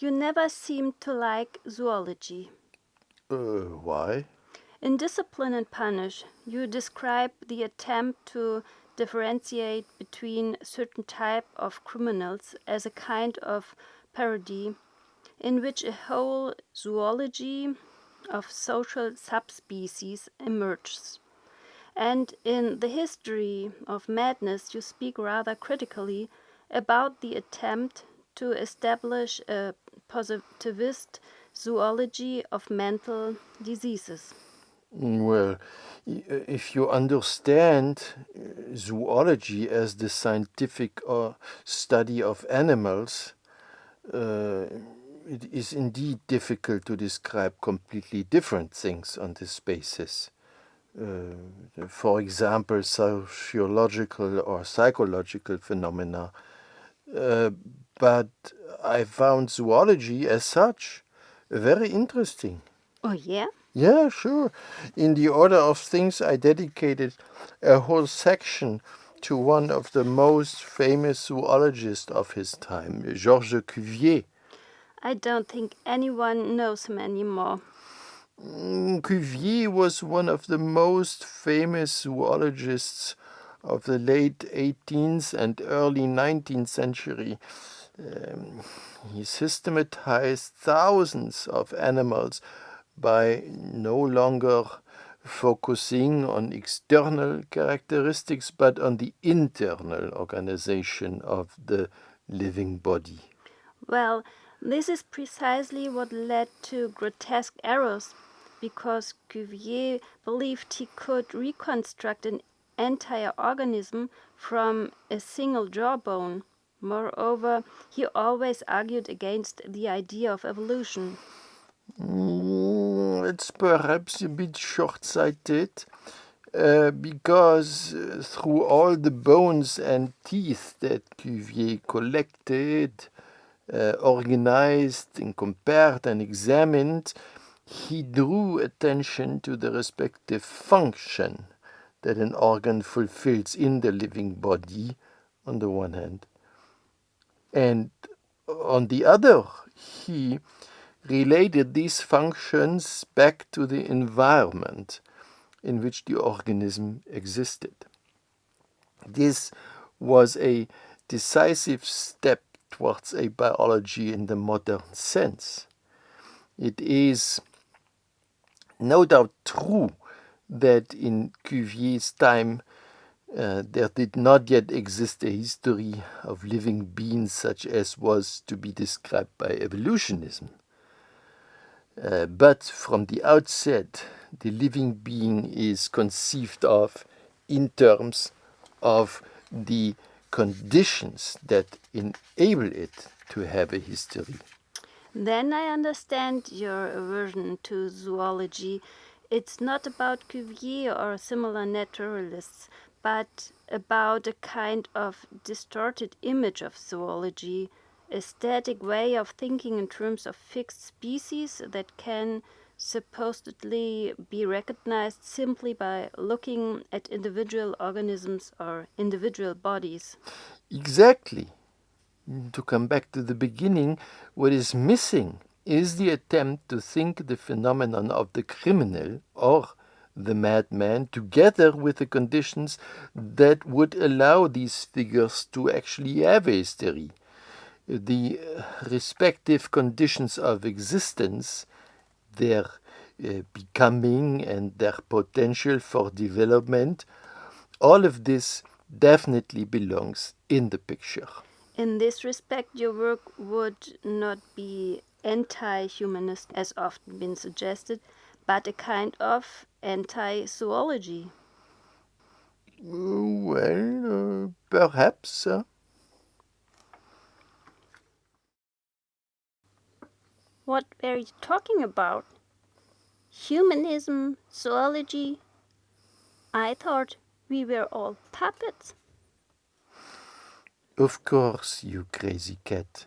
You never seem to like zoology. Why? In Discipline and Punish, you describe the attempt to differentiate between certain type of criminals as a kind of parody in which a whole zoology of social subspecies emerges. And in The History of Madness, you speak rather critically about the attempt to establish a positivist zoology of mental diseases. Well, if you understand zoology as the scientific study of animals, uh, it is indeed difficult to describe completely different things on this basis. For example, sociological or psychological phenomena. Uh, but I found zoology as such very interesting. Oh, yeah? Yeah, sure. In the order of things, I dedicated a whole section to one of the most famous zoologists of his time, Georges Cuvier. I don't think anyone knows him anymore. Cuvier was one of the most famous zoologists of the late 18th and early 19th century. Um, he systematized thousands of animals by no longer focusing on external characteristics but on the internal organization of the living body. Well, this is precisely what led to grotesque errors, because Cuvier believed he could reconstruct an entire organism from a single jawbone. Moreover, he always argued against the idea of evolution. It's perhaps a bit short sighted because through all the bones and teeth that Cuvier collected, organized, and compared and examined, he drew attention to the respective function that an organ fulfills in the living body, on the one hand, and on the other, he related these functions back to the environment in which the organism existed. This was a decisive step towards a biology in the modern sense. It is no doubt true that in Cuvier's time there did not yet exist a history of living beings such as was to be described by evolutionism. But from the outset, the living being is conceived of in terms of the conditions that enable it to have a history. Then I understand your aversion to zoology. It's not about Cuvier or similar naturalists, but about a kind of distorted image of zoology, a static way of thinking in terms of fixed species that can supposedly be recognized simply by looking at individual organisms or individual bodies. Exactly. To come back to the beginning, what is missing is the attempt to think the phenomenon of the criminal or the madman together with the conditions that would allow these figures to actually have a history. The respective conditions of existence, their becoming and their potential for development, all of this definitely belongs in the picture. In this respect, your work would not be anti-humanist, as often been suggested, but a kind of anti-zoology. Well, perhaps. What were you talking about? Humanism, zoology? I thought we were all puppets. Of course, you crazy cat.